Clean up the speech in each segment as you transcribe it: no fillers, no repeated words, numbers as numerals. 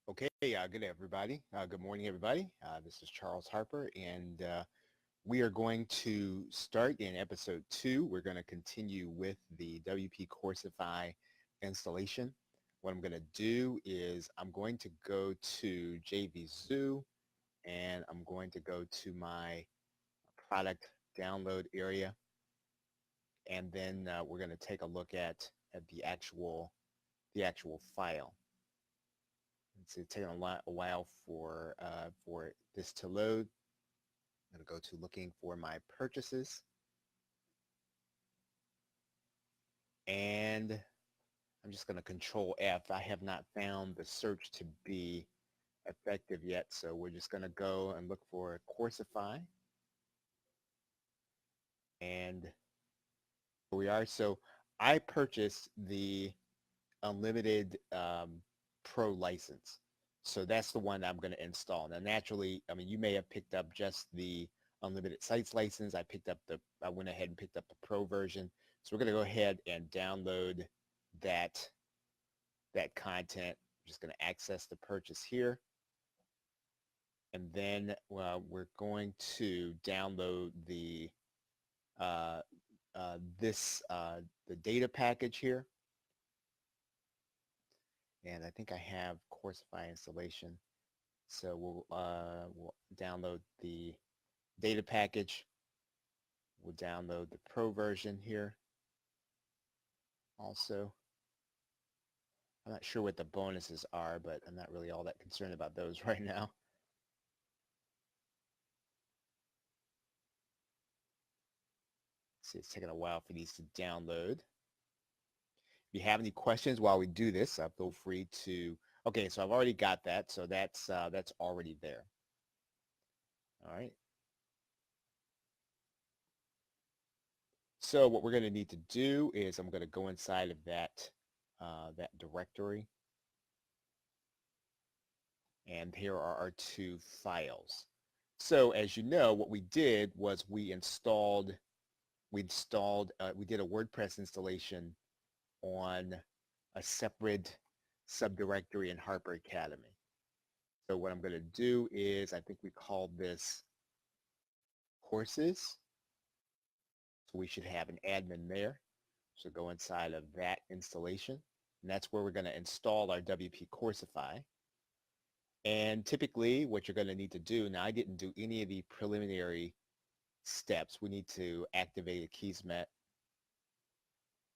Okay, good everybody. Good morning, everybody. This is Charles Harper, and we are going to start in episode 2. We're going to continue with the WP Coursify installation. What I'm going to do is I'm going to go to JVZoo, and I'm going to go to my product download area, and then we're going to take a look at the actual file. It's taking a while for this to load. I'm going to go to looking for my purchases, and I'm just going to control F. I have not found the search to be effective yet, so we're just going to go and look for Coursify, and here we are. So I purchased the unlimited pro license. So that's the one I'm going to install. Now, naturally, I mean, you may have picked up just the unlimited sites license. I went ahead and picked up the pro version. So we're going to go ahead and download that, that content. I'm just going to access the purchase here. And then we're going to download the the data package here. And I think I have Coursify installation. So we'll download the data package. We'll download the pro version here. Also, I'm not sure what the bonuses are, but I'm not really all that concerned about those right now. See, it's taking a while for these to download. If you have any questions while we do this, feel free to. Okay, so I've already got that, so that's already there. All right. So what we're going to need to do is I'm going to go inside of that directory, and here are our two files. So as you know, what we did was we did a WordPress installation on a separate subdirectory in Harper Academy. So what I'm going to do is, I think we called this courses. So we should have an admin there. So go inside of that installation, and that's where we're going to install our WP Coursify. And typically what you're going to need to do, now I didn't do any of the preliminary steps. We need to activate a Keysmet,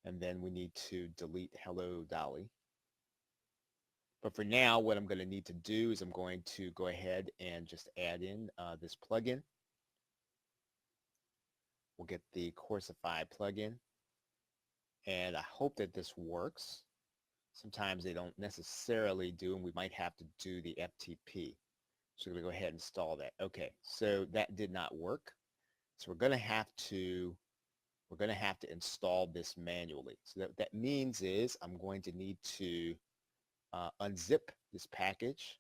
and then we need to delete Hello Dolly. But for now, what I'm going to need to do is I'm going to go ahead and just add in this plugin. We'll get the Coursify plugin, and I hope that this works. Sometimes they don't necessarily do, and we might have to do the FTP. So we're going to go ahead and install that. Okay, so that did not work. So we're going to have to install this manually. So that means is I'm going to need to unzip this package.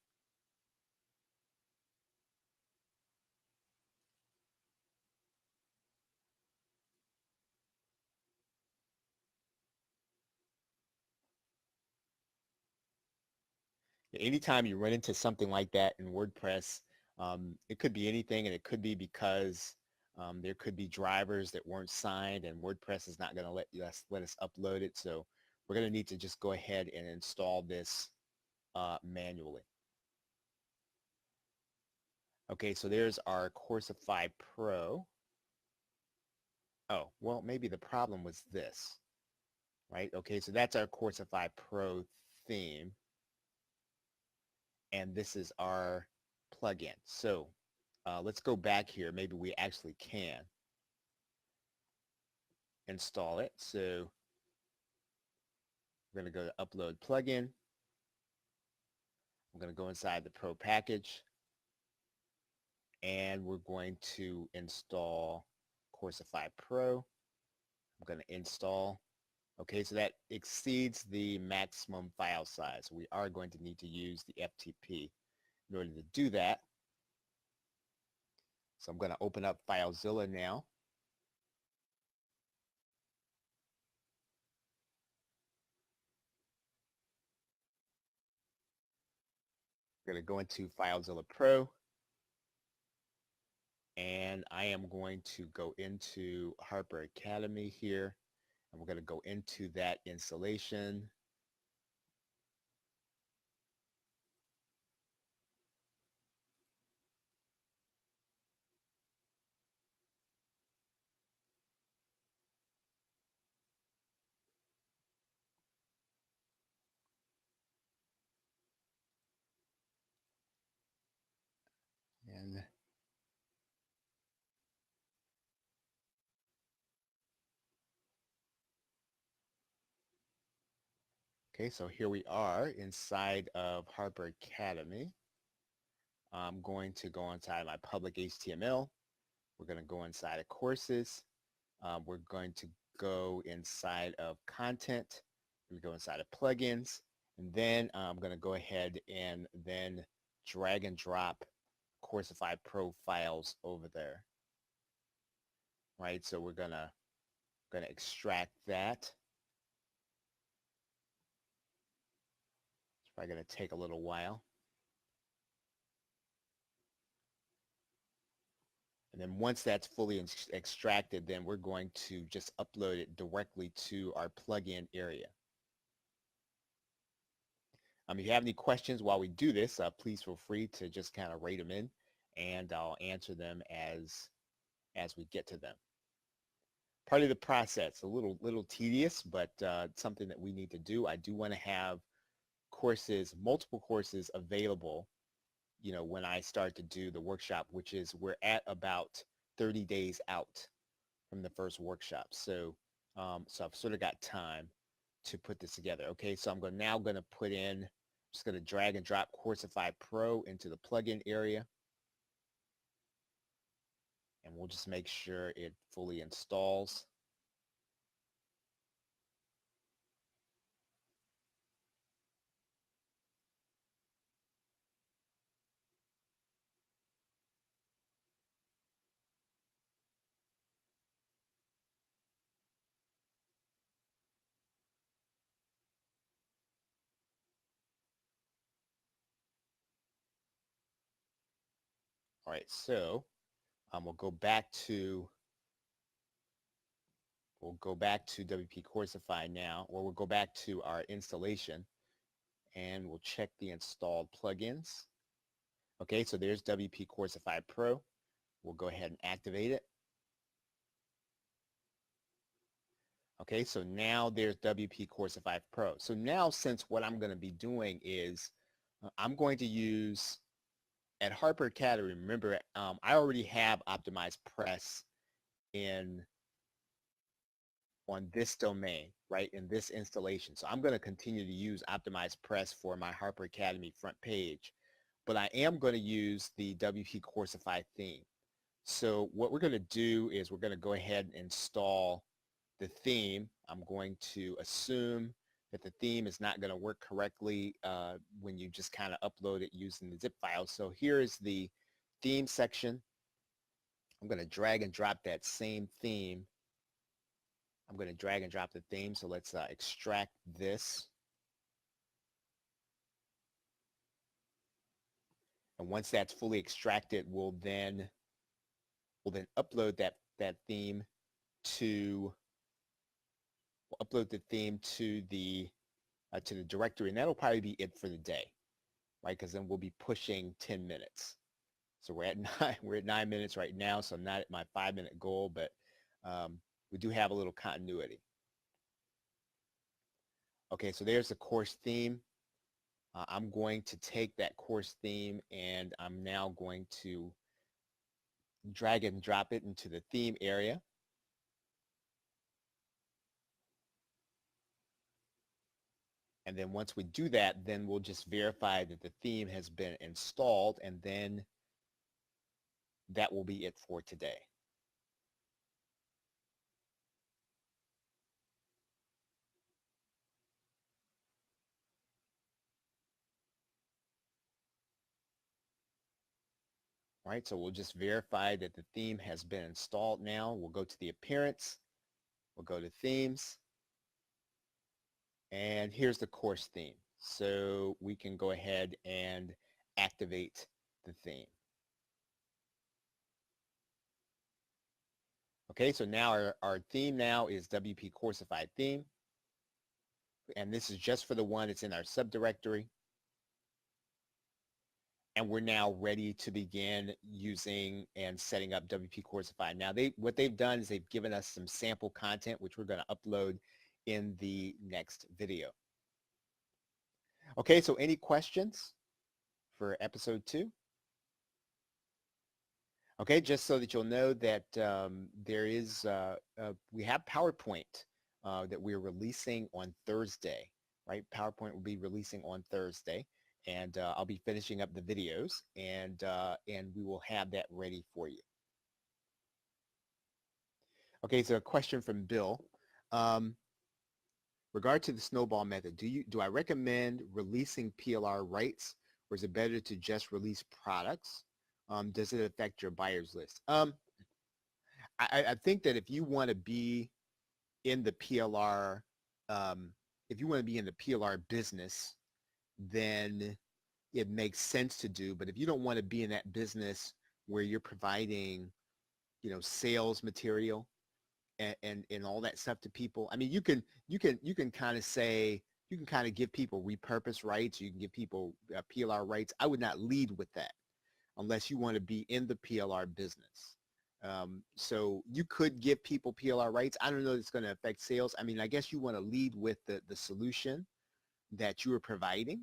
Anytime you run into something like that in WordPress, it could be anything, and it could be because there could be drivers that weren't signed, and WordPress is not going to let us upload it. So we're going to need to just go ahead and install this manually. Okay, so there's our Coursify Pro. Oh, well, maybe the problem was this, right? Okay, so that's our Coursify Pro theme, and this is our plugin. So let's go back here. Maybe we actually can install it. So we're going to go to Upload Plugin. I'm going to go inside the Pro package, and we're going to install Coursify Pro. I'm going to install. Okay, so that exceeds the maximum file size. We are going to need to use the FTP in order to do that. So I'm going to open up FileZilla now. We're going to go into FileZilla Pro, and I am going to go into Harper Academy here, and we're going to go into that installation. And okay, so here we are inside of Harper Academy. I'm going to go inside my public HTML. We're going to go inside of courses. We're going to go inside of content. We go inside of plugins. And then I'm going to go ahead and then drag and drop Coursify Pro files over there. Right, so we're going to extract that. It's probably going to take a little while. And then once that's fully extracted, then we're going to just upload it directly to our plugin area. If you have any questions while we do this, please feel free to just kind of write them in, and I'll answer them as we get to them. Part of the process, a little tedious, but something that we need to do. I do want to have courses, multiple courses available, you know, when I start to do the workshop, which is we're at about 30 days out from the first workshop. So, so I've sort of got time to put this together. Okay, so I'm now going to put in, just going to drag and drop Coursify Pro into the plugin area. And we'll just make sure it fully installs. All right, so we'll go back to WP Coursify now, or we'll go back to our installation, and we'll check the installed plugins. Okay, so there's WP Coursify Pro. We'll go ahead and activate it. Okay, so now there's WP Coursify Pro. So now, since what I'm going to be doing is I'm going to use, at Harper Academy, remember, I already have optimized press on this domain, right, in this installation. So I'm going to continue to use optimized press for my Harper Academy front page, but I am going to use the WP Coursify theme. So what we're going to do is we're going to go ahead and install the theme. I'm going to assume that the theme is not going to work correctly when you just kind of upload it using the zip file. So here is the theme section. I'm going to drag and drop that same theme. I'm going to drag and drop the theme. So let's extract this. And once that's fully extracted, we'll then upload that theme to the directory, and that'll probably be it for the day, right? Because then we'll be pushing 10 minutes. So we're at 9 minutes right now, so I'm not at my 5-minute goal, but we do have a little continuity. Okay, so there's the course theme. I'm going to take that course theme, and I'm now going to drag and drop it into the theme area. And then once we do that, then we'll just verify that the theme has been installed, and then that will be it for today. All right, so we'll just verify that the theme has been installed now. We'll go to the appearance. We'll go to themes. And here's the course theme. So we can go ahead and activate the theme. Okay, so now our theme now is WP Coursify theme. And this is just for the one that's in our subdirectory. And we're now ready to begin using and setting up WP Coursify. Now, what they've done is they've given us some sample content, which we're going to upload in the next video. Okay, so any questions for episode 2? Okay, just so that you'll know that there is, we have PowerPoint that we're releasing on Thursday, right? PowerPoint will be releasing on Thursday, and I'll be finishing up the videos, and we will have that ready for you. Okay, so a question from Bill. Regard to the snowball method, do I recommend releasing PLR rights, or is it better to just release products? Does it affect your buyers list? I think that if you want to be in the PLR, if you want to be in the PLR business, then it makes sense to do. But if you don't want to be in that business where you're providing, sales material and all that stuff to people, I mean, you can kind of say, you can kind of give people repurpose rights. You can give people PLR rights. I would not lead with that unless you want to be in the PLR business. So you could give people PLR rights. I don't know if it's going to affect sales. I mean, I guess you want to lead with the solution that you are providing.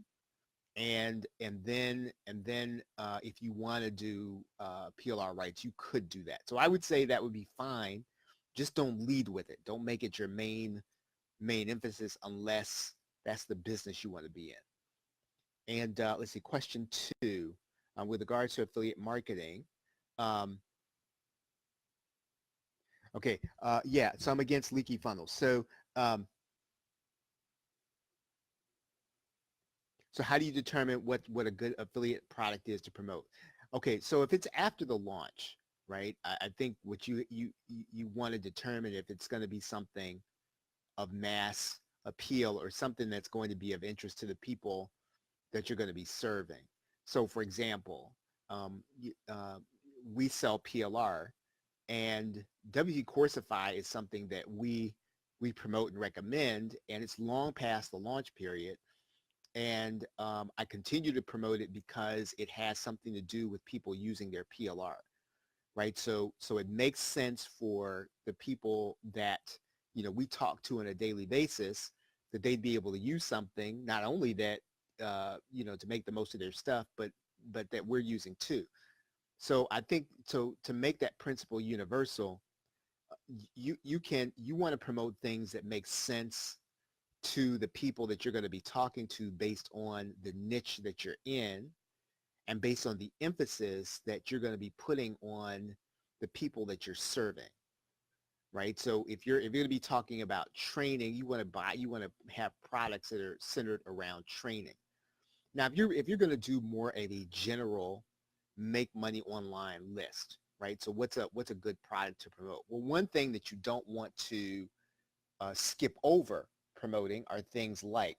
And then if you want to do PLR rights, you could do that. So I would say that would be fine. Just don't lead with it. Don't make it your main emphasis unless that's the business you want to be in. And let's see, question 2, with regards to affiliate marketing. Okay, yeah, so I'm against leaky funnels. So how do you determine what a good affiliate product is to promote? Okay, so if it's after the launch, right, I think what you want to determine if it's going to be something of mass appeal or something that's going to be of interest to the people that you're going to be serving. So for example, we sell PLR, and WP Coursify is something that we promote and recommend, and it's long past the launch period. And I continue to promote it because it has something to do with people using their PLR, right? So it makes sense for the people that, we talk to on a daily basis, that they'd be able to use something, not only that, to make the most of their stuff, but that we're using too. So I think, to make that principle universal, you want to promote things that make sense to the people that you're going to be talking to based on the niche that you're in and based on the emphasis that you're going to be putting on the people that you're serving, right? So if you're going to be talking about training, you want to have products that are centered around training. Now, if you're going to do more of a general make money online list, right? So what's a good product to promote? Well, one thing that you don't want to skip over promoting are things like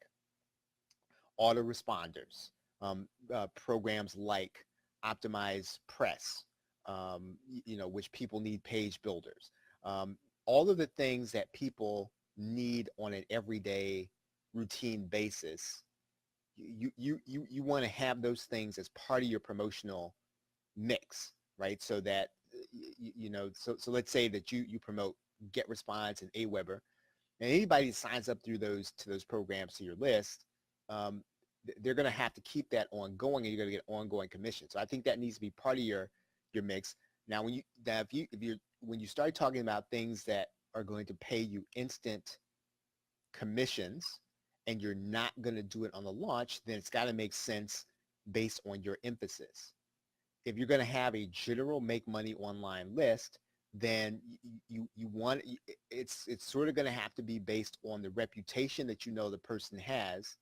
autoresponders, programs like Optimize Press, which people need page builders. All of the things that people need on an everyday routine basis, you want to have those things as part of your promotional mix, right? So that, so let's say that you promote GetResponse and Aweber, and anybody that signs up through to those programs to your list, they're going to have to keep that ongoing, and you're going to get ongoing commission. So I think that needs to be part of your mix. Now, when you start talking about things that are going to pay you instant commissions, and you're not going to do it on the launch, then it's got to make sense based on your emphasis. If you're going to have a general make money online list, then you want, it's sort of going to have to be based on the reputation that the person has,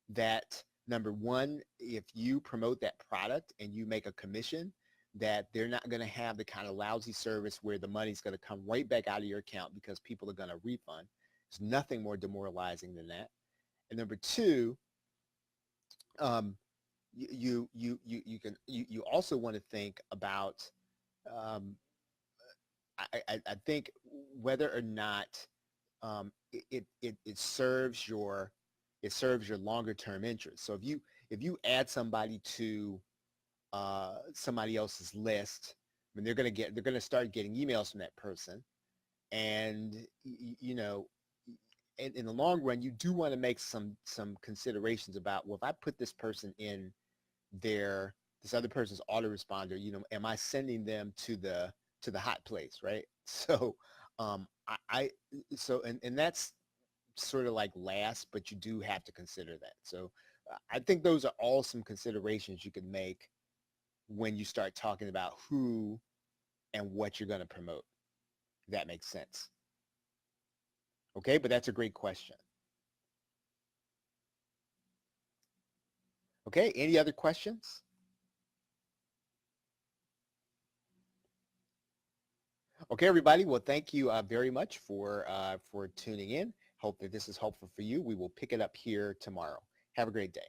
that number one, if you promote that product and you make a commission, that they're not going to have the kind of lousy service where the money's going to come right back out of your account because people are going to refund. There's nothing more demoralizing than that. And number two, you also want to think about, um, I think whether or not it serves your longer term interest. So if you add somebody to somebody else's list, I mean, they're gonna start getting emails from that person, and you know, in the long run, you do want to make some considerations about, well, if I put this person in this other person's autoresponder, am I sending them to the hot place, right? So I so and that's sort of like last, but you do have to consider that. So I think those are all some considerations you can make when you start talking about who and what you're going to promote. If that makes sense. Okay, but that's a great question. Okay, any other questions? Okay, everybody. Well, thank you very much for tuning in. Hope that this is helpful for you. We will pick it up here tomorrow. Have a great day.